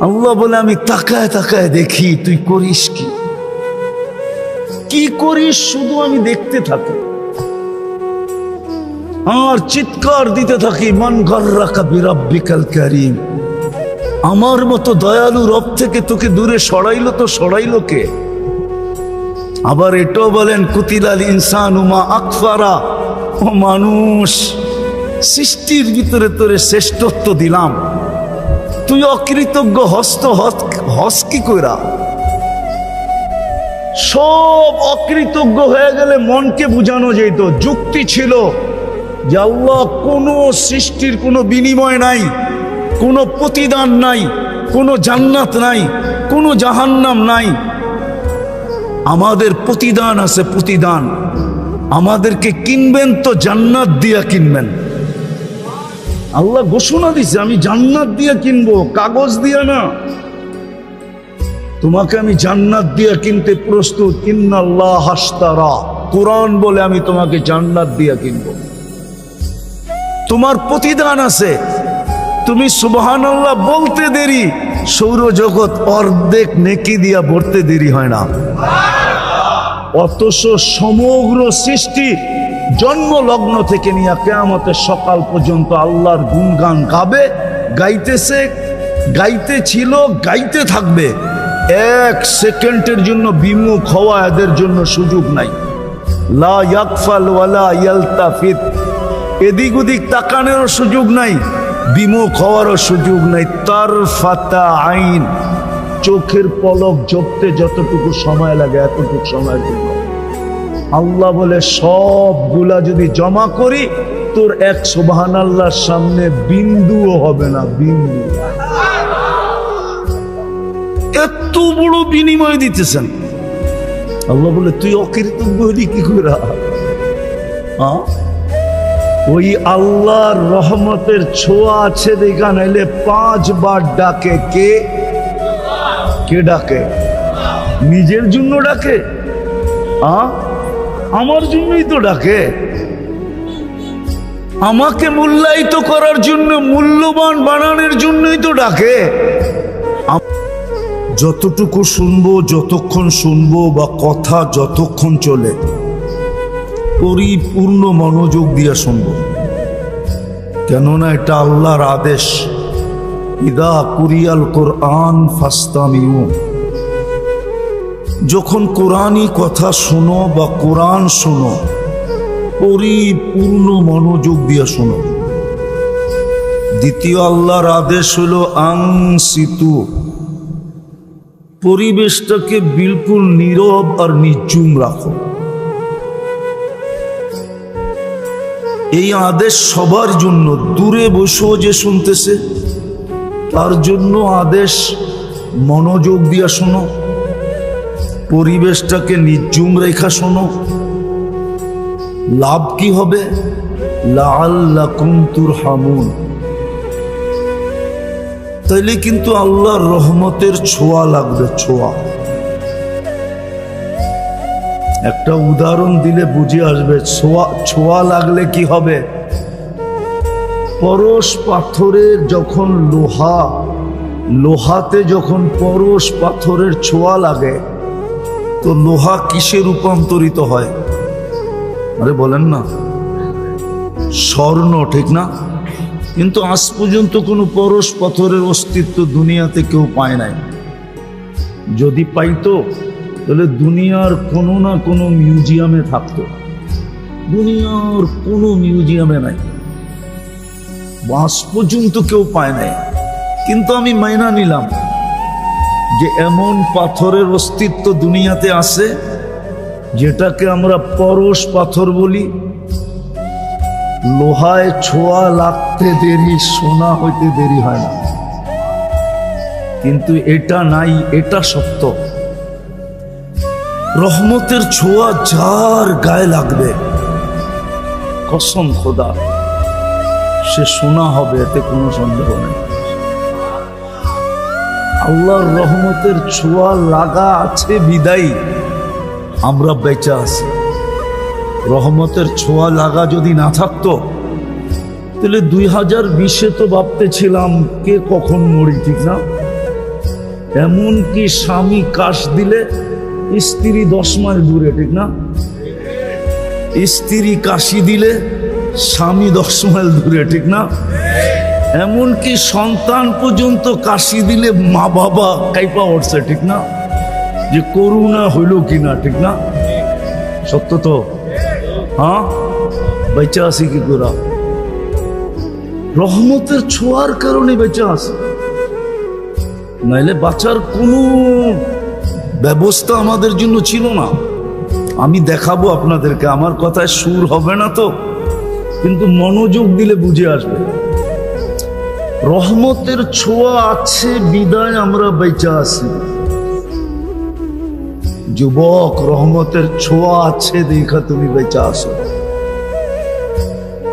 আল্লাহ বলে আমি তাকায় তাকায় দেখি তুই করিস কি, কি করিস শুধু আমি দেখতে থাকি আর চিৎকার দিতে থাকি, মান গাররাকা বিরাব্বিকাল কারীম। আমার মতো দয়ালু রব থেকে তোকে দূরে সরাইলো তো সরাইলো কে? আবার এটাও বলেন কুতিলাল ইনসানু মা আকফারা, ও মানুষ সৃষ্টির ভিতরে তোরে শ্রেষ্ঠত্ব দিলাম, তুই অকৃতজ্ঞ হস কি কইরা? সব অকৃতজ্ঞ হয়ে গেলে মনকে বুঝানো যেত, যুক্তি ছিল যে আল্লাহ কোনো সৃষ্টির কোনো বিনিময় নাই, কোনো প্রতিদান নাই, কোনো জান্নাত নাই, কোনো জাহান্নাম নাই। আমাদের প্রতিদান আছে, প্রতিদান। আমাদেরকে কিনবেন তো জান্নাত দিয়া কিনবেন। আল্লাহ ঘোষণা দিছে আমি জান্নাত দিয়া কিনবো, কাগজ দিয়া না। তোমাকে আমি জান্নাত দিয়া কিনতে প্রস্তুত। ইন্নাল্লাহ হাশতারা, কোরআন বলে আমি তোমাকে জান্নাত দিয়া কিনবো। তোমার প্রতিদান আছে। তুমি সুবহানাল্লাহ বলতে দেরি, সৌরজগৎ অর্ধেক নেকি দিয়া ভরতে দেরি হয় না। অথচ সমগ্র সৃষ্টি জন্ম লগ্ন থেকে নিয়ে কিয়ামতের সকাল পর্যন্ত আল্লাহর গুণগান গাবে, গাইতেছে, গাইতেছিল, গাইতে থাকবে। এক সেকেন্ডের জন্য বিমুখ হওয়া এদের জন্য সুযোগ নাই। লা ইয়াগফাল ওয়ালা ইয়ালতাফিত, এদিক ওদিক তাকানোর সুযোগ নাই, বিমুখ হওয়ারও সুযোগ নাই। তারফাতা আইন, চোখের পলক ঝরতে যতটুকু সময় লাগে এতটুকু সময়ের জন্য। আল্লাহ বলে সবগুলা যদি জমা করি তোর এক সুবহানাল্লাহর সামনে বিন্দুও হবে না, বিন্দু। এত বড় বিনিময় দিতেছেন। আল্লাহ বলে তুই অকৃতজ্ঞ হলি কি করে? ওই আল্লাহর রহমতের ছোঁয়া আছে দেখা নাইলে 5 বার ডাকে কে? কে ডাকে? নিজের জন্য ডাকে? আমার জন্যই তো ডাকে। আমাকে মূল্যায়িত করার জন্য, মূল্যবান বানানোর জন্যই তো ডাকে। যতটুকু শুনবো, যতক্ষণ শুনবো বা কথা যতক্ষণ চলে, পরিপূর্ণ মনোযোগ দিয়ে শুনবো। কেননা এটা আল্লাহর আদেশ। ইদা কুরিয়াল কোরআন ফাস্তামিউ, যখন কোরআনই কথা শোনো বা কোরআন শোনো, পরিপূর্ণ মনোযোগ দিয়ে শোনো। দ্বিতীয় আল্লাহর আদেশ হলো আনসিতু, পরিবেশটাকে বিলকুল নীরব আর নির্জুম রাখো। এই আদেশ সবার জন্য, দূরে বসেও যে শুনতেছে তার জন্য আদেশ, মনোযোগ দিয়া শোনো, পরিবেশটাকে নির্জুম রেখা শোনো। লাভ কি হবে? লাআল্লাকুম তুরহামুন, তাইলে কিন্তু আল্লাহর রহমতের ছোঁয়া লাগবে, ছোঁয়া। একটা উদাহরণ দিলে বুঝে আসবে। ছোঁয়া লাগলে কি হবে? পরশ পাথরের যখন লোহাতে যখন পরশ পাথরের ছোঁয়া লাগে তো লোহা কিসে রূপান্তরিত হয়? আরে বলেন না, স্বর্ণ, ঠিক না? কিন্তু আজ পর্যন্ত কোনো পরশ পাথরের অস্তিত্ব দুনিয়াতে কেউ পায় নাই। যদি পাইতো তাহলে দুনিয়ার কোনো না কোনো মিউজিয়ামে থাকতো। দুনিয়ার কোনো মিউজিয়ামে নাই, আজ পর্যন্ত কেউ পায় নাই। কিন্তু আমি মাইনা নিলাম যে এমন পাথরের অস্তিত্ব দুনিয়াতে আছে যেটাকে আমরা পরশ পাথর বলি। লোহায় ছোঁয়া লাগতে দেরি, সোনা হইতে দেরি হয় না। কিন্তু এটা নাই, এটা সত্য। রহমতের ছোঁয়া যার গায়ে লাগবে, কসম খোদা, সে সোনা হবে, এতে কোনো সন্দেহ নেই। আল্লাহর রহমতের ছোঁয়া লাগা আছে বিদায়ী আমরা বেঁচে আছি। রহমতের ছোঁয়া লাগা যদি না থাকতো তাহলে 2020-এ তো ভাবতেছিলাম কে কখন মরি, ঠিক না? এমনকি স্বামী কাশ দিলে স্ত্রী 10 মাইল দূরে, ঠিক না? স্ত্রী কাশি দিলে স্বামী 10 মাইল দূরে, ঠিক না? এমনকি সন্তান পর্যন্ত কাশি দিলে মা বাবা কাইপা উঠছে, ঠিক না? যে করুণা হইল কিনা, ঠিক না? সত্য তো? হ্যাঁ, বেঁচে আছি কি করা? রহমতের ছোঁয়ার কারণে বেঁচে আছে, নাইলে বাঁচার কোনো ব্যবস্থা আমাদের জন্য ছিল না। আমি দেখাবো আপনাদেরকে, আমার কথায় সুর হবে না তো, কিন্তু মনোযোগ দিলে বুঝে আসবে। রহমতের ছোঁয়া আছে বিদায় আমরা বেঁচে আছি। যুবক, রহমতের ছোঁয়া আছে দেখা তুমি বেঁচে আসো,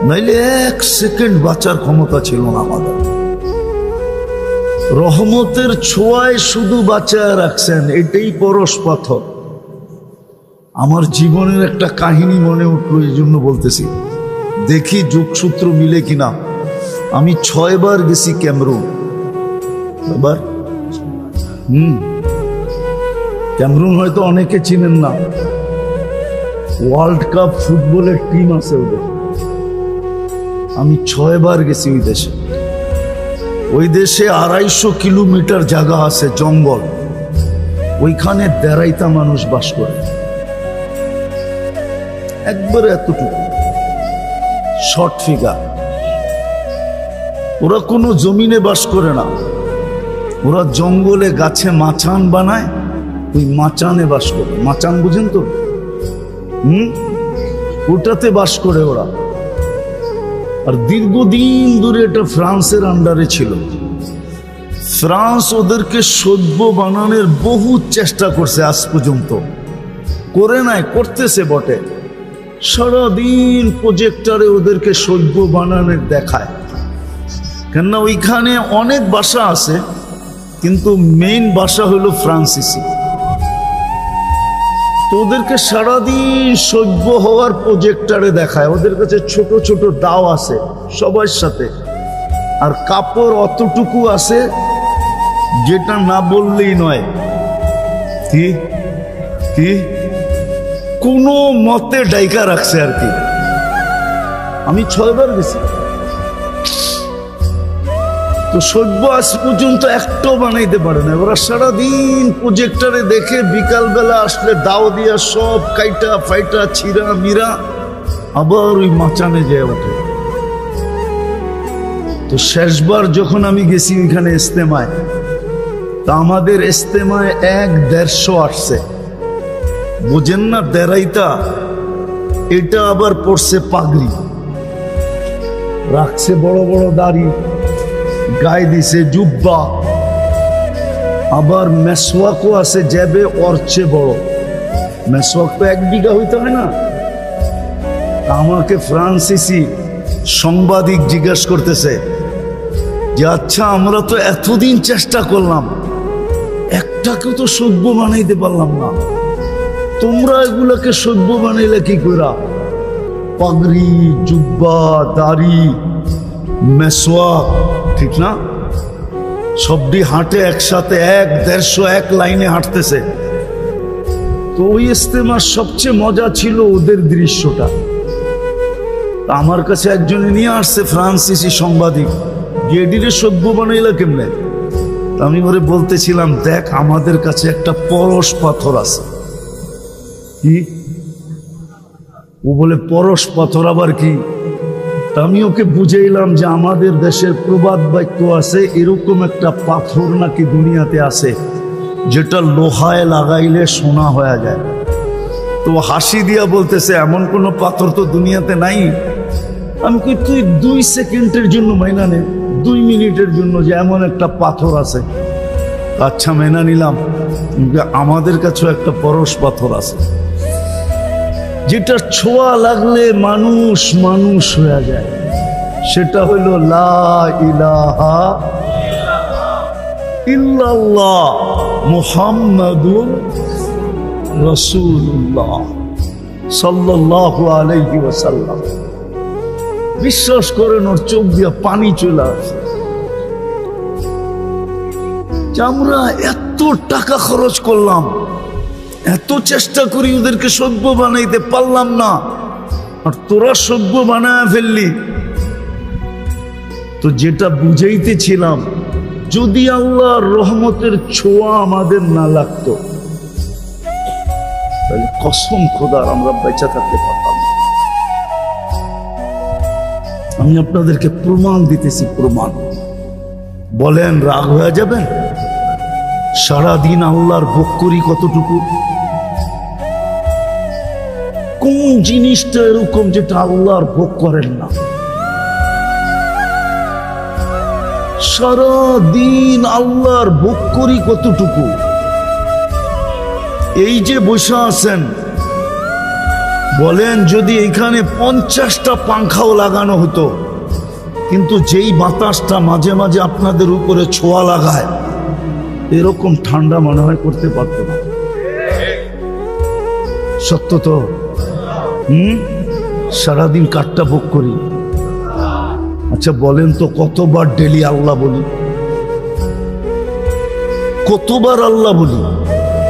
নাইলে 1 সেকেন্ড বাঁচার ক্ষমতা ছিল না আমাদের। রহমতের ছোঁয়ায় শুধু বাঁচায় রাখছেন, এটাই পরশ পাথর। আমার জীবনের একটা কাহিনী মনে উঠলো, এই জন্য বলতেছি, দেখি যোগসূত্র মিলে কিনা। আমি 6 বার গেছি ক্যামরুন। এবার ক্যামরুন হয়তো অনেকে চিনেন না, ওয়ার্ল্ড কাপ ফুটবলের টিম আছে ওদের। আমি 6 বার গেছি ওই দেশে। ওই দেশে 250 কিলোমিটার জায়গা আছে, জঙ্গল। ওইখানে 1.5টা মানুষ বাস করে, একবারে এতটুকু শর্ট ফিগার। ওরা কোনো জমিনে বাস করে না, ওরা জঙ্গলে গাছে মাচান বানায়, ওই মাচানে বাস করে। মাচান বুঝেন তো? ওটাতে বাস করে ওরা। আর দীর্ঘদিন ধরে এটা ফ্রান্সের আন্ডারে ছিল। ফ্রান্স ওদেরকে সভ্য বানানোর বহু চেষ্টা করছে, আজ পর্যন্ত করে নাই, করতেছে বটে। সারাদিন প্রজেক্টরে ওদেরকে সভ্য বানানোর দেখায়, কেননা ওইখানে অনেক ভাষা আছে, কিন্তু মেইন ভাষা হলো ফ্রান্সিসি। তো ওদেরকে সারাদিন সভ্য হওয়ার প্রজেক্টরে দেখায়। ওদের কাছে ছোট ছোট দাও আছে সবার সাথে, আর কাপড় অতটুকু আছে যেটা না বললেই নয়। কি কি কোনো মতে ডাইকা রাখছে আর কি। আমি 6 বার গেছি। তো সভ্য আজ পর্যন্ত একটাও বানাইতে পারে না। ওরা সারাদিন প্রজেক্টরে দেখে, বিকালবেলা আসলে দাও দিয়া সব কাইটা ফাইটা ছিঁড়া মিরা আবার ওই মাচানে যেয়ে ওঠে। তো শেষবার যখন আমি গেছি ওইখানে ইস্তেমায়, তা আমাদের ইস্তেমায় 1-150 আসছে। বুঝেন না, 1.5টা। এটা আবার পড়ছে পাগড়ি, রাখছে বড় বড় দাড়ি, গায়ে দিছে জুব্বা, আবার মেসওয়াকও আছে যাবে ওর চেয়ে বড়। মেসওয়াক তো 1 বিঘা হইতে হয় না। আমাকে ফ্রান্সিসি সাংবাদিক জিজ্ঞাসা করতেছে যে, আচ্ছা আমরা তো এতদিন চেষ্টা করলাম, একটাকেও তো সভ্য বানাইতে পারলাম না, তোমরা এগুলাকে সভ্য বানাইলে কি করা? পাগড়ি, জুব্বা, দাড়ি, মেসওয়াক, ঠিক না? সবটি হাঁটে একসাথে, 1-150 এক লাইনে হাঁটতেছে। তো ওই ইস্তেমার সবচেয়ে মজা ছিল ওদের দৃশ্যটা। আমার কাছে একজনে নিয়ে আসছে, ফ্রান্সিসি সাংবাদিক, গেডিরে সভ্য বানাইলা কেমনে? আমি ওরে বলতেছিলাম, দেখ আমাদের কাছে একটা পরশ পাথর আছে। কি? ও বলে পরশ পাথর আবার কি? আমি ওকে বুঝাইলাম যে আমাদের দেশের প্রবাদ বাক্য আছে, এরকম একটা পাথর নাকি দুনিয়াতে আছে যেটা লোহায় লাগাইলে সোনা হয়ে যায়। তো হাসি দিয়া বলতেছে, এমন কোনো পাথর তো দুনিয়াতে নাই। আমি কি, তুই 2 সেকেন্ডের জন্য মাইনা নে, 2 মিনিটের জন্য, যে এমন একটা পাথর আছে। আচ্ছা মেনা নিলাম, আমাদের কাছেও একটা পরশ পাথর আছে যেটা ছোঁয়া লাগলে মানুষ মানুষ হয়ে যায়। সেটা হইল লা ইলাহা ইল্লাল্লাহ মুহাম্মাদুর রাসূলুল্লাহ সাল্লাল্লাহু আলাইহি ওয়াসাল্লাম। বিশ্বাস করেন, ওর চোখ দিয়ে পানি চলে আসে। যে আমরা এত টাকা খরচ করলাম, এত চেষ্টা করি ওদেরকে সভ্য বানাইতে পারলাম না, আর তোরা সভ্য বানায় ফেললি। তো যেটা বুঝাইতেছিলাম, যদি আল্লাহর রহমতের ছোঁয়া আমাদের না লাগতো তাহলে কসম খোদার আমরা বেঁচে থাকতে পারতাম না। আমি আপনাদেরকে প্রমাণ দিতেছি, প্রমাণ। বলেন রাগ হয়ে যাবেন? সারাদিন আল্লাহর ভোগ করি কতটুকু? কোন জিনিসটা এরকম যেটা আল্লাহর ভোগ করেন না? সারাদিন আল্লাহর ভোগ করি কতটুকু? এই যে বসে আছেন, বলেন যদি এখানে 50টা পাংখাও লাগানো হতো, কিন্তু যেই বাতাসটা মাঝে মাঝে আপনাদের উপরে ছোঁয়া লাগায়, এরকম ঠান্ডা মনে হয় করতে পারতো না। সত্য তো? সারাদিন কাঠটা ভোগ করি। আচ্ছা বলেন তো, কতবার ডেলি আল্লাহ বলি? কতবার আল্লাহ বলি?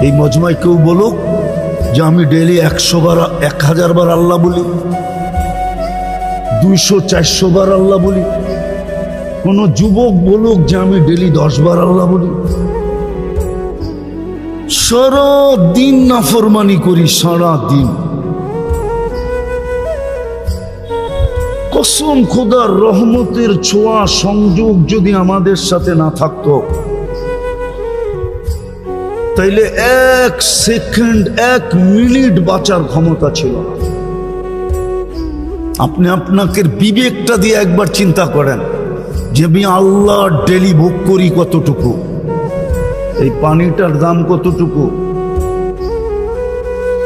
এই মজমায় কেউ বলুক যে আমি ডেলি 100 বার 1000 বার আল্লাহ বলি, 200-400 বার আল্লাহ বলি। কোন যুবক বলুক যে আমি ডেলি 10 বার আল্লাহ বলি। সারা দিন নাফরমানি করি, সারা দিন। কসম খোদার রহমতের ছোঁয়া সংযোগ যদি আমাদের সাথে না থাকতো, তাইলে 1 সেকেন্ড 1 মিনিট বাঁচার ক্ষমতা ছিল না। আপনি আপনাকে বিবেকটা দিয়ে একবার চিন্তা করেন যে আমি আল্লাহ ডেলি ভোগ করি কতটুকু। এই পানিটার দাম কতটুকু?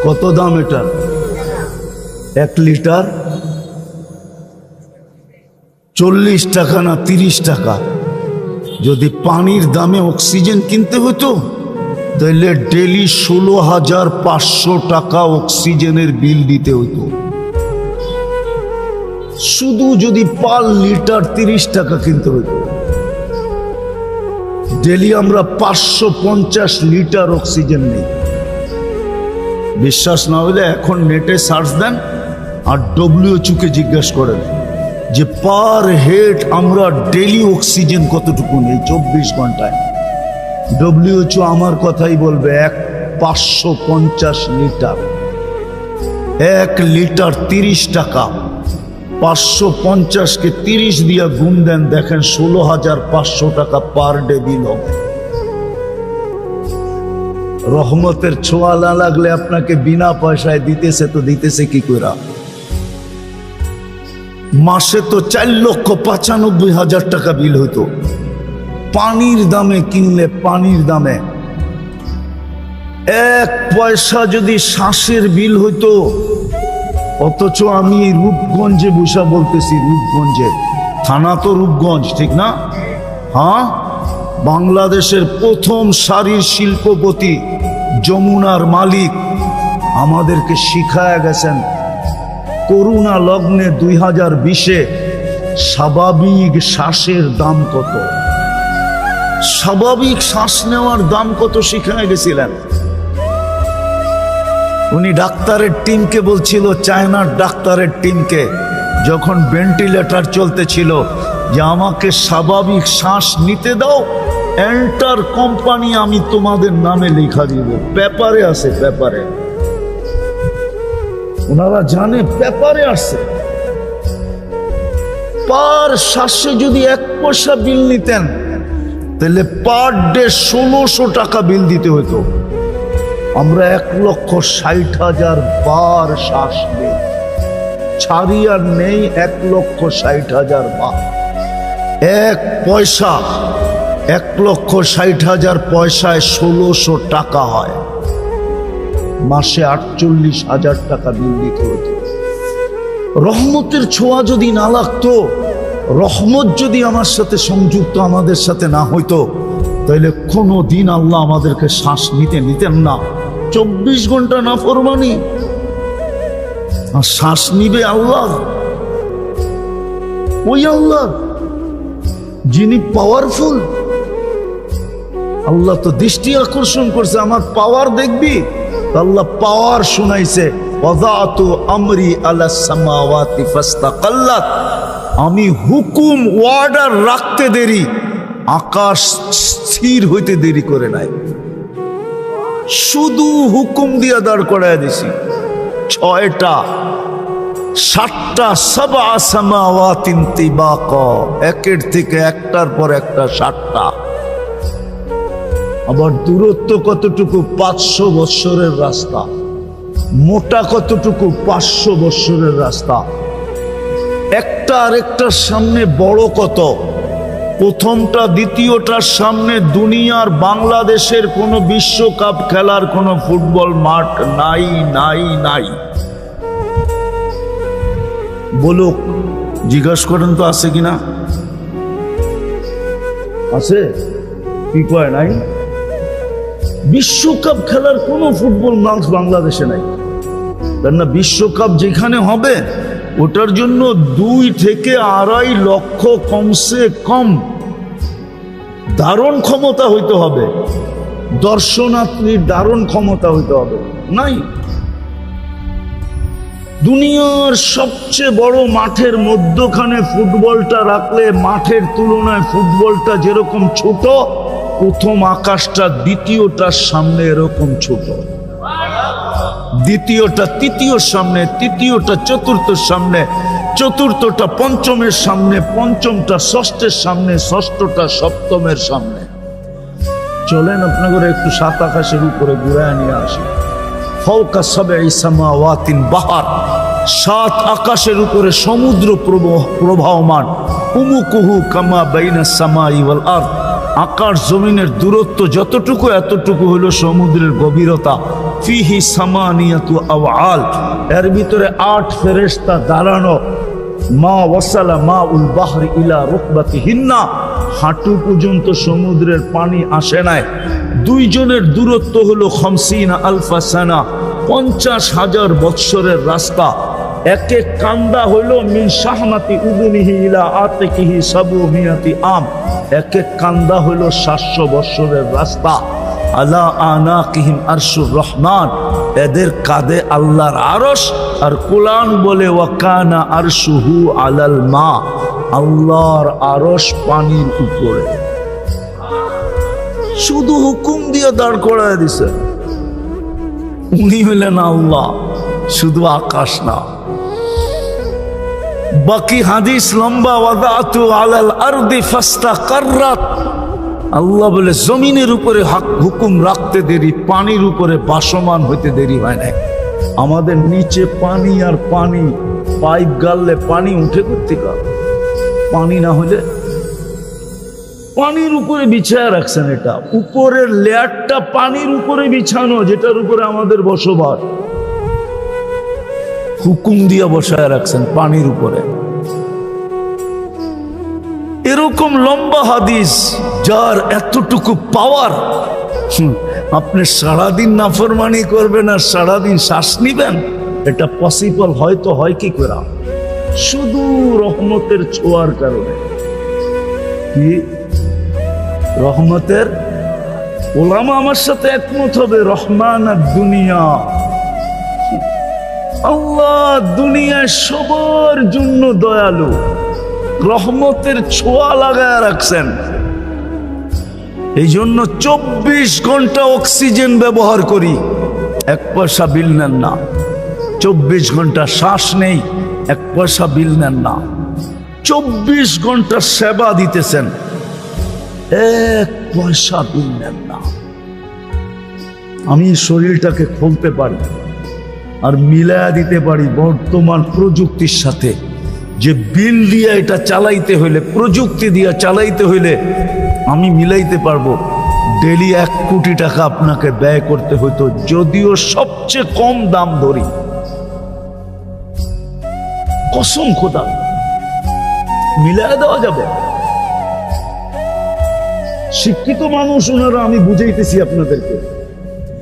কত দাম এটা? 1 লিটার 40 টাকা না 30 টাকা? যদি পানির দামে অক্সিজেন কিনতে হতো তাহলে ডেলি 16,500 টাকা অক্সিজেনের বিল দিতে হতো। শুধু যদি পার লিটার 30 টাকা কিনতে হতো, ডেলি আমরা 550 লিটার অক্সিজেন নেই। বিশ্বাস না হলে এখন নেটে সার্চ দেন আর WHO কে জিজ্ঞেস করেন যে পার হেড আমরা ডেলি অক্সিজেন কতটুকু নেই 24 ঘন্টায়। WHO আমার কথাই বলবে 550 লিটার। 1 লিটার 30 টাকা, 550 কে 30 দিয়ে গুণ দেন, দেখেন 16,500 টাকা পার ডে বিল হবে। রহমতের ছোঁয়া না লাগলে আপনাকে বিনা পয়সায় দিতেছে, তো দিতেছে কি করে? মাসে তো 4,95,000 টাকা বিল হতো পানির দামে কিনলে। পানির দামে 1 পয়সা যদি শ্বাসের বিল হইতো, অথচ আমি রূপগঞ্জে বসা বলতেছি, রূপগঞ্জে, থানা তো রূপগঞ্জ, ঠিক না? হ্যাঁ, বাংলাদেশের প্রথম সারির শিল্পপতি যমুনার মালিক আমাদেরকে শিখায়া গেছেন করোনা লগ্নে 2020-এ স্বাভাবিক শ্বাসের দাম কত, স্বাভাবিক শ্বাস নেওয়ার দাম কত শিখায় গেছিলেন। উনি ডাক্তারের টিমকে বলছিল, চায়নার ডাক্তারের টিমকে, যখন ভেন্টিলেটর চলতেছিল, যে আমাকে স্বাভাবিক শ্বাস নিতে দাও, এন্টার কোম্পানি আমি তোমাদের নামে লেখা দিব। পেপারে আছে, পেপারে, ওনারা জানে পেপারে আছে। পার শ্বাসে যদি 1 পয়সা বিল নিতেন তাহলে পার ডে 1600 টাকা বিল দিতে হতো। আমরা 1,60,000 বার শ্বাস নেই, ছাড়ি আর নেই 1,60,000 বার। 1 পয়সা 1,60,000 পয়সায় 1600 টাকা হয়, মাসে 48,000 টাকা বিল দিতে হতো। রহমতের ছোঁয়া যদি না লাগতো, রহমত যদি আমার সাথে সংযুক্ত আমাদের সাথে না হইতো, তাহলে কোনো দিন আল্লাহ আমাদেরকে শ্বাস নিতেন না। 24 ঘন্টা নাফরমানি, আর শ্বাস নিবে আল্লাহ, ওই আল্লাহ যিনি পাওয়ারফুল, আল্লাহ তো দৃষ্টি আকর্ষণ করছে, আমার পাওয়ার দেখবি। আল্লাহ পাওয়ার শুনাইছে, ওয়াযাতু আমরি আলাস সামাওয়াতি ফাস্তাকাল্লাত, আমি হুকুম অর্ডার রাখতে দেরি, আকাশ স্থির হইতে দেরি করে নাই। শুধু হুকুম দিয়া দাঁড় করায় দিছি। 6টা 7টা সাবা সামাওয়াতিন তিবাকা, একের থেকে একটার পর একটা 7টা। আবার দূরত্ব কতটুকু? 500 বৎসরের রাস্তা। মোটা কতটুকু? 500 বৎসরের রাস্তা। একটা আরেকটার সামনে বড় কত? প্রথমটা দ্বিতীয়টার সামনে দুনিয়ার বাংলাদেশের কোনো বিশ্বকাপ খেলার কোনো ফুটবল মাঠ নাই নাই নাই। বলুক, জিজ্ঞাসা করেন তো আছে কিনা? আছে? কি কয় নাই? বিশ্বকাপ খেলার কোনো ফুটবল মাঠ বাংলাদেশে নাই। কেননা বিশ্বকাপ যেখানে হবে ওটার জন্য 2 থেকে 2.5 লক্ষ কমসে কম ধারণ ক্ষমতা হইতে হবে, দর্শনার্থীর ধারণ ক্ষমতা হইতে হবে। নাই। দুনিয়ার সবচেয়ে বড় মাঠের মধ্যখানে ফুটবলটা রাখলে মাঠের তুলনায় ফুটবলটা যেরকম ছোট, প্রথম আকাশটা দ্বিতীয়টার সামনে এরকম ছোট, দ্বিতীয়টা তৃতীয়র সামনে, তৃতীয়টা চতুর্থের সামনে, চতুর্থটা পঞ্চমের সামনে, পঞ্চমটা ষষ্ঠের সামনে, ষষ্ঠটা সপ্তমের সামনে। চলেন আপনাদের একটু 7 আকাশের উপরে ঘুরায় নিয়ে আসি। ফাওকা সাবঈ সামাওয়াতিন বাহার, 7 আকাশের উপরে সমুদ্র প্রবাহমান। উমুকুহু কামা বাইনাস সামাই ওয়াল আরদ, আকাশ জমিনের দূরত্ব যতটুকু এতটুকু হলো সমুদ্রের গভীরতা। ফিহি সামানিয়াতু আওয়াল, এর ভিতরে 8 ফেরেশতা দাঁড়ানো। মা ওয়াসালা মা উল বাহরি ইলা রুকবাতিহিন্না, হাঁটু পর্যন্ত সমুদ্রের পানি আসে নাই। 2 জনের দূরত্ব হলো 50 আলফা সানা, 50,000 বৎসরের রাস্তা। এক এক কান্দা হইল মিন শাহমাতি উদুনিহি ইলা আতিকিহি 700 আম, এক এক কান্দা হইল 700 বৎসরের রাস্তা। আলা আনাকিহিম আরশুর রহমান, এদের কাঁধে আল্লাহর আরশ। আর কুরআন বলে ওয়াকানা আরশুহু আলাল মা, আল্লাহর আরশ পানির উপরে। শুধু হুকুম দিয়ে দাঁড় করায় দিছে। উনি হলেন আল্লাহ, শুধু আকাশ না। বাকি হাদিস লম্বা, ওয়াদাতু আলাল আরদি ফাস্তাকাররাত, আল্লাহ বলে জমিনের উপরে হুকুম রাখতে দেরি, পানির উপরে বাসমান হইতে দেরি হয় না। আমাদের নিচে পানি আর পানি, পাইপ গাললে পানি উঠে করতে কার, পানি না হলে পানির উপরে বিছায়া রাখছেন। এটা উপরের লেয়ারটা পানির উপরে বিছানো, যেটার উপরে আমাদের বসবাস, হুকুম দিয়ে বসায় রাখছেন পানির উপরে। এরকম লম্বা হাদিস যার এতটুকু পাওয়ার, আপনি সারাদিন নাফরমানি করবেন আর সারাদিন শ্বাস নিবেন, এটা পসিবল হয়তো হয় কি করে? শুধু রহমতের ছোঁয়ার কারণে। কি রহমতের? ওলামা আমার সাথে একমত হবে, রহমান আর দুনিয়া, আল্লাহ দুনিয়ায় সবার জন্য দয়ালু, রহমতের ছোঁয়া লাগায় রাখছেন। এই জন্য 24 ঘন্টা অক্সিজেন ব্যবহার করি, 1 পয়সা বিল নেন না। 24 ঘন্টা শ্বাস নেই, 1 পয়সা বিল নেন না। 24 ঘন্টা সেবা দিতেছেন, 1 পয়সা বিল নেন না। আমি শরীরটাকে খুলতে পারি আর মিলায়া দিতে পারি বর্তমান প্রযুক্তির সাথে। যে বিল দিয়ে এটা চালাইতে হইলে, প্রযুক্তি দিয়ে চালাইতে হইলে আমি মিলাইতে পারবো ডেলি 1 কোটি টাকা আপনাকে ব্যয় করতে হইতো, যদিও সবচেয়ে কম দাম ধরি। কসম খোদা, মিলায় দেওয়া যাবে। শিক্ষিত মানুষ ওনারা, আমি বুঝাইতেছি আপনাদেরকে,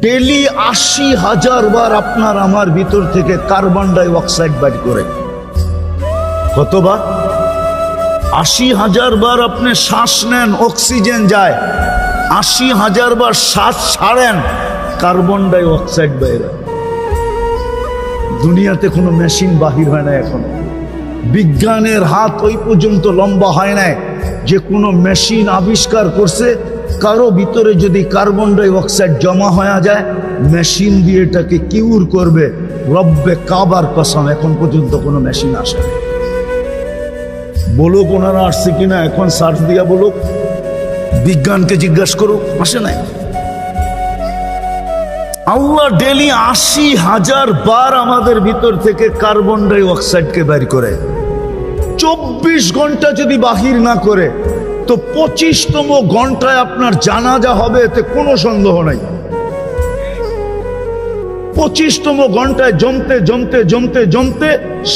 ডেলি 80,000 বার আপনার আমার ভিতর থেকে কার্বন ডাই অক্সাইড বাইর করে। কতবার? 80,000 বার আপনি শ্বাস নেন, অক্সিজেন যায়। 80,000 বার শ্বাস ছাড়েন, কার্বন ডাই অক্সাইড বাইরে। দুনিয়াতে কোনো মেশিন বাহির হয় না এখনো। বিজ্ঞানের হাত ওই পর্যন্ত লম্বা হয় নাই যে কোনো মেশিন আবিষ্কার করছে কারো ভিতরে যদি কার্বন ডাই অক্সাইড জমা হয়ে যায় মেশিন দিয়ে এটাকে কিউর করবে। রব্বে কাবার কসম, এখন পর্যন্ত কোনো মেশিন আসে না। বলুক ওনারা আসছে কিনা, এখন সার্চ দিয়া বলুক, বিজ্ঞানকে জিজ্ঞাসা করুক, আসে নাই। আল্লাহ ডেলি 80,000 বার আমাদের ভিতর থেকে কার্বন ডাই অক্সাইডকে বের করে। 24 ঘন্টা যদি বাহির না করে তো 25তম ঘন্টায় আপনার জানাজা হবে, এতে কোনো সন্দেহ নাই। 25তম ঘন্টায় জমতে জমতে জমতে জমতে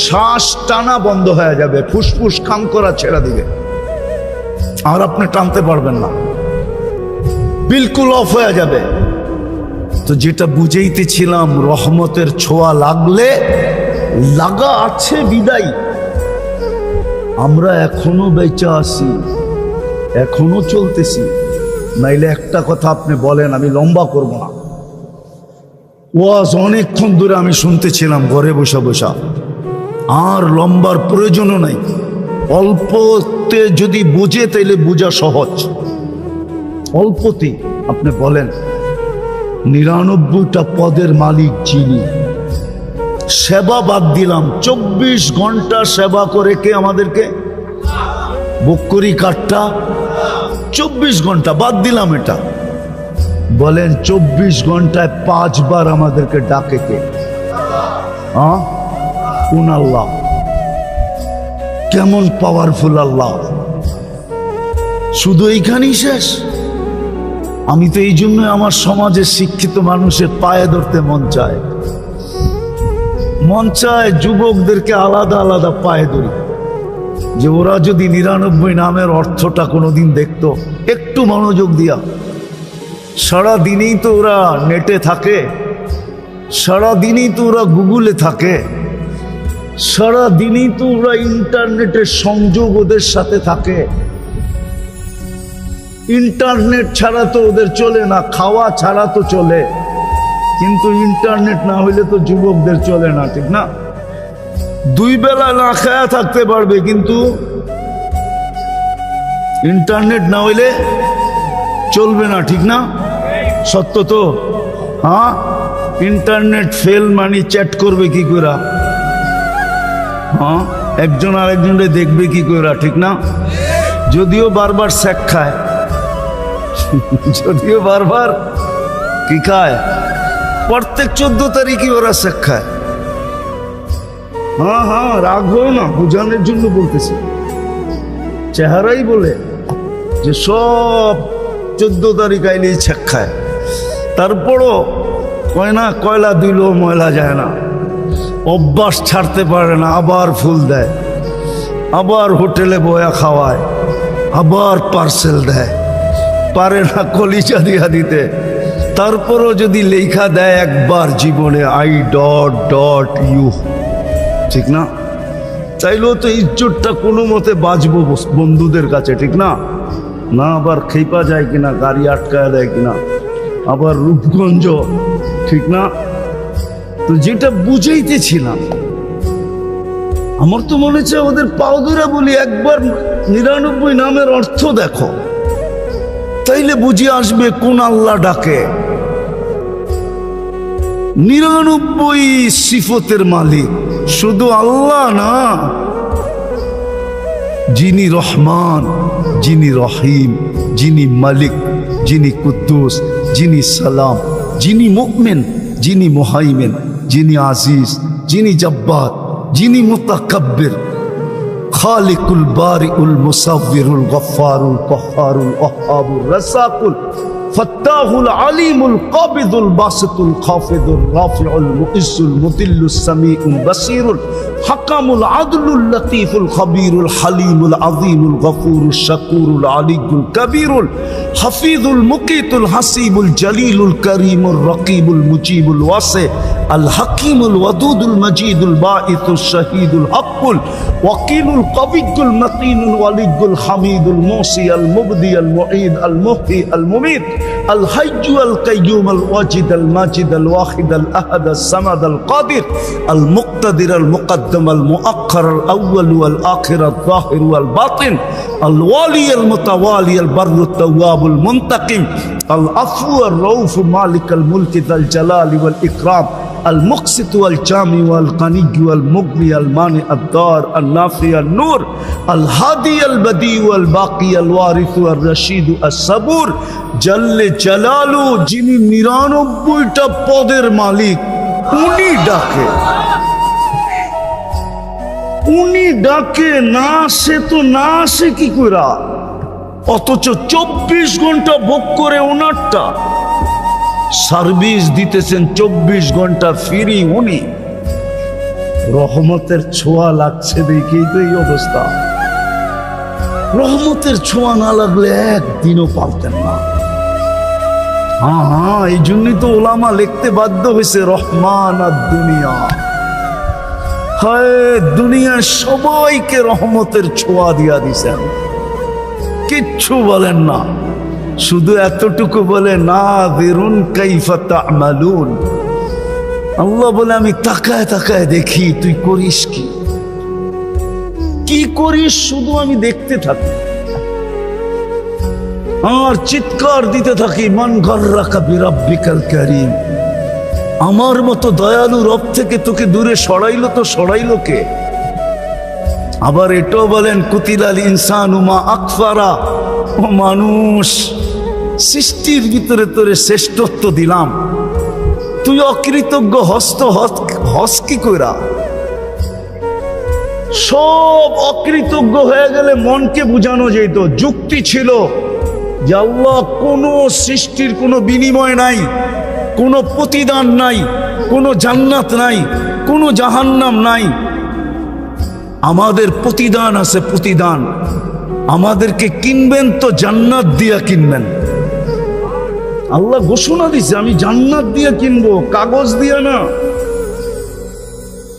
শ্বাস টানা বন্ধ হয়ে যাবে, ফুসফুস কাম করা ছেড়ে দিবে, আর আপনি টানতে পারবেন না, বিলকুল অফ হয়ে যাবে। তো যেটা বুঝাইতেছিলাম, রহমতের ছোঁয়া লাগলে লাগা আছে বিদায়। আমরা এখনো বেঁচে আছি, এখনো চলতেছি। নাইলে একটা কথা আপনি বলেন, আমি লম্বা করব না। ওয়াজ অনেকক্ষণ ধরে আমি শুনতেছিলাম ঘরে বসা বসা, আর লম্বার প্রয়োজনও নাই। অল্পতে যদি বুঝে তাইলে বোঝা সহজ। অল্পতে আপনি বলেন 99টা পদের মালিক যিনি, সেবা বাদ দিলাম, 24 ঘন্টা সেবা করে কে আমাদেরকে? বকরি কাঠটা 24 ঘন্টা বাদ দিলাম, এটা বলেন 24 ঘন্টায় 5 বার আমাদেরকে ডাকে কে? কোন আল্লাহ? কেমন পাওয়ারফুল আল্লাহ! শুধু এইখানেই শেষ? আমি তো এই জন্য আমার সমাজের শিক্ষিত মানুষের পায়ে ধরতে মন চায়, যুবকদেরকে আলাদা আলাদা পায়ে ধরি, যে ওরা যদি 99 নামের অর্থটা কোনোদিন দেখতো, একটু মনোযোগ দিয়া। সারা দিনেই তো ওরা নেটে থাকে, সারা দিনই তো ওরা গুগলে থাকে, সারা দিনই তো ওরা ইন্টারনেটের সংযোগ ওদের সাথে থাকে। ইন্টারনেট ছাড়া তো ওদের চলে না, খাওয়া ছাড়া তো চলে, কিন্তু ইন্টারনেট না হইলে তো যুবকদের চলে না, ঠিক না? 2 বেলা না খায়া থাকতে পারবে, কিন্তু ইন্টারনেট না হইলে চলবে না, ঠিক না? সত্য তো? হ্যাঁ, ইন্টারনেট ফেল মানে চ্যাট করবে কি করে? হ্যাঁ, একজন আরেকজনকে দেখবে কি করে, ঠিক না? যদিও বারবার স্যাক খায়, যদিও বারবার কি খায়, প্রত্যেক 14 তারিখই ওরা স্যাক খায়। হ্যাঁ হ্যাঁ, রাগ হও না, বোঝানোর জন্য বলতেছি। চেহারাই বলে যে সব 14 তারিখ আইলেই স্যাক খায়। তারপরও কয় না, কয়লা দিলেও ময়লা যায় না, অভ্যাস ছাড়তে পারে না, আবার ফুল দেয়, আবার হোটেলে বয়া খাওয়ায়, আবার পার্সেল দেয়, পারে না কলিজা দিয়া দিতে। তারপরও যদি লেখা দেয় একবার জীবনে I.U, ঠিক না? চাইলেও তো ইজ্জতটা কোনো মতে বাঁচবো বন্ধুদের কাছে, ঠিক না? না আবার খেপা যায় কিনা, গাড়ি আটকায় দেয় কিনা, আবার রূপগঞ্জ, ঠিক না? তো যেটা বুঝাইতেছিলাম, আমার তো মনে হচ্ছে ওদের পাও ধরে বলি, একবার 99 নামের অর্থ দেখো, তাইলে বুঝে আসবে কোন আল্লাহ ডাকে। 99 সিফতের মালিক শুধু আল্লাহ না, যিনি রহমান, যিনি রহিম, যিনি মালিক, যিনি কুদ্দুস, যিনি সালাম, যিনি মুমিন, যিনি মুহাইমিন, যিনি আজিজ, যিনি জব্বার, যিনি মুতাকাব্বির, খালিকুল বারিউল মুসাব্বিরুল গফফারুল কহ্হারুল ওয়াহ্হাবুর রাসাকুল ফাত্তাহুল আলিমুল কাবিদুল বাসিতুল খাফিদুর রাফিউল মুইজ্জুল মুদিল্লুস সামিউল বাসিরুল হাকামুল আদলুল লতীফুল খবীরুল হালিমুল আযীমুল গফুরুশ শাকুরুল আলিয়ুল কবীরুল হাফিজুল মুকিতুল হাসিবুল জলিলুল করিমুর রকিবুল মুজিবুল ওয়াসি আল হাকিমুল ওয়াদুদুল মজিদুল বাঈসুশ শাহীদুল হকুল ওয়াকিলুল কবিয়ুল মতিনুল ওয়ালিয়ুল হামিদুল মুসি আল মুবদি আল মুঈদ আল মুহয়ি আল মুমীত আল হাইয়্যু আল কাইয়্যুম আল ওয়াজিদ আল মাজিদ আল ওয়াহিদ আল আহাদ আল সামাদ আল কাদির আল মুক্তাদির আল মুকদ্দম আল মুআক্খার আল আউয়াল ওয়াল আখির আল যাহির ওয়াল বাতিন আল ওয়ালি আল মুতাওয়ালি আল বাররু আত তাওয়াবুল মুনতাকিম আল আফু আর রউফ মালিক আল মুলক যাল জালালি ওয়াল ইকরাম المقسط والجامع والغني والمغني المانع الضار النافع النور الهادي البديع والباقي الوارث الرشيد الصبور جل جلالو যিনি ৯৯টা পদের মালিক উনি ডাকে না আসে তো না আসে কি কইরা অথচ ২৪ ঘন্টা ভোগ করে ওনারটা সার্ভিস দিতেছেন ২৪ ঘন্টা ফ্রি উনি রহমতের ছোঁয়া লাগছে দেখেই তো এই অবস্থা রহমতের ছোঁয়া না লাগলে একদিনও পারতেন না হ্যাঁ এই জন্যই তো ওলামা লিখতে বাধ্য হয়েছে রহমান আর দুনিয়া হায় দুনিয়ার সবাইকে রহমতের ছোঁয়া দিয়া দিছেন কিচ্ছু বলেন না শুধু এতটুকু বলে নাযিরুন কাইফা তা'মালুন আল্লাহ বলে আমি তাকায় তাকায় দেখি তুই করিস কি করিস শুধু আমি দেখতে থাকি আর চিৎকার দিতে থাকি মান গাররাকা বিরাব্বিকাল কারীম আমার মতো দয়ালু রব থেকে তোকে দূরে সরাইলো তো সরাইলো কে আবার এটাও বলেন কুতিলাল ইনসানু মা আকফারা ও মানুষ সৃষ্টির ভিতরে তোরে শ্রেষ্ঠত্ব দিলাম তুই অকৃতজ্ঞ হস কি কইরা সব অকৃতজ্ঞ হয়ে গেলে মনকে বুঝানো যেত যুক্তি ছিল যে আল্লাহ কোনো সৃষ্টির কোনো বিনিময় নাই কোনো প্রতিদান নাই কোনো জান্নাত নাই কোনো জাহান্নাম নাই আমাদের প্রতিদান আছে প্রতিদান আমাদেরকে কিনবেন তো জান্নাত দিয়া কিনবেন আল্লাহ ঘোষণা দিছে আমি জান্নাত দিয়া কিনবো কাগজ দিয়া না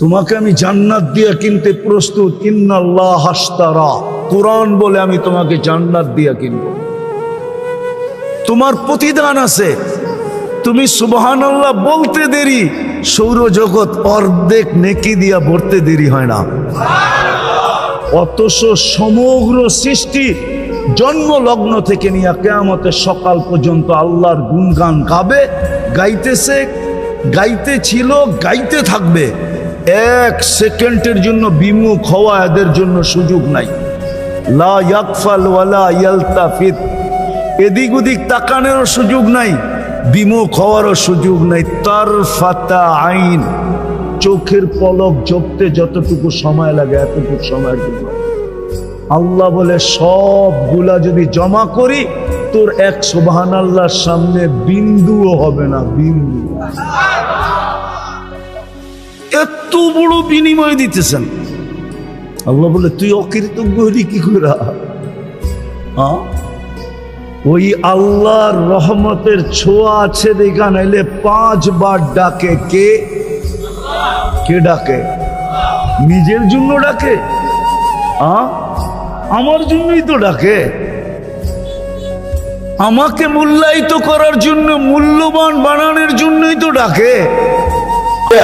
তোমাকে আমি জান্নাত দিয়া কিনতে প্রস্তুত ইন্নাল্লাহ আশতারা কুরআন বলে আমি তোমাকে জান্নাত দিয়া কিনবো তোমার প্রতিদান আছে তুমি সুবহানাল্লাহ বলতে দেরি সৌরজগৎ অর্ধেক নেকি দিয়া ভরতে দেরি হয় না অথচ সমগ্র সৃষ্টি জন্ম লগ্ন থেকে নিয়ে কিয়ামতের সকাল পর্যন্ত আল্লাহর গুণগান গাবে গাইতেছে গাইতে ছিল গাইতে থাকবে এক সেকেন্ডের জন্য বিমুখ হওয়া এদের জন্য সুযোগ নাই লা ইয়াকফাল ওয়ালা ইয়ালতাফিত এদিক ওদিক তাকানোরও সুযোগ নাই বিমুখ হওয়ারও সুযোগ নাই তারফাতা আইন চোখের পলক ঝপতে যতটুকু সময় লাগে এতটুকু সময়ের জন্য আল্লাহ বলে সবগুলা যদি জমা করি তোর এক সুবহানাল্লাহর সামনে বিন্দুও হবে না বিন্দু এত বড় বিনিময় দিতেছেন আল্লাহ বলে তুই অকৃতজ্ঞ হলি কি করে ওই আল্লাহর রহমতের ছোঁয়া আছে দেখা নাইলে 5 বার ডাকে কে ডাকে নিজের জন্য ডাকে আমার জন্যই তো ডাকে আমাকে মূল্যায়িত করার জন্য মূল্যবান বানানোর জন্যই তো ডাকে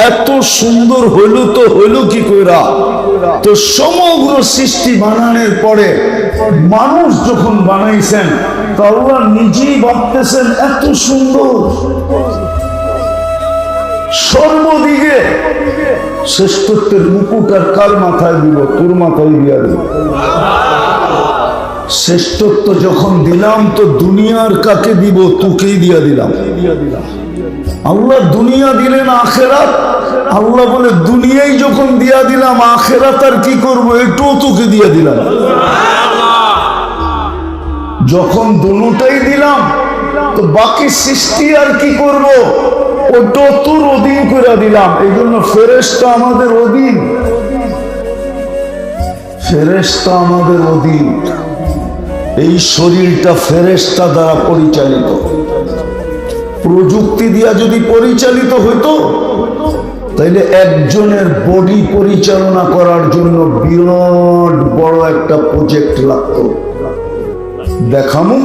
এত সুন্দর হইল কি কইরা তো সমগ্র সৃষ্টি বানানোর পরে মানুষ যখন বানাইছেন তো আল্লাহ নিজেই ভাবতেছেন এত সুন্দর সর্বদিকে শ্রেষ্ঠত্বের মুকুট আর কার মাথায় দিব তোর মাথায় দিয়া দিব শ্রেষ্ঠত্ব যখন দিলাম তো দুনিয়ার কাকে দিব তোকেই দিয়া দিলাম আল্লাহ দুনিয়া দিলেন আখেরাত আল্লাহ বলে দুনিয়াই যখন দিয়া দিলাম আখেরাত আর কি করবো এটাও তোকে দিয়া দিলাম যখন দুটোটাই দিলাম তো বাকি সৃষ্টি আর কি করব ওটা তোর অধীন করে দিলাম এই জন্য ফেরেশতা আমাদের অধীন ফেরেশতা আমাদের অধীন, এই শরীরটা ফেরেশতা দ্বারা পরিচালিত। প্রযুক্তি দিয়া যদি পরিচালিত হইতো তাইলে একজনের বডি পরিচালনা করার জন্য বিরাট বড় একটা প্রজেক্ট লাগতো। দেখামু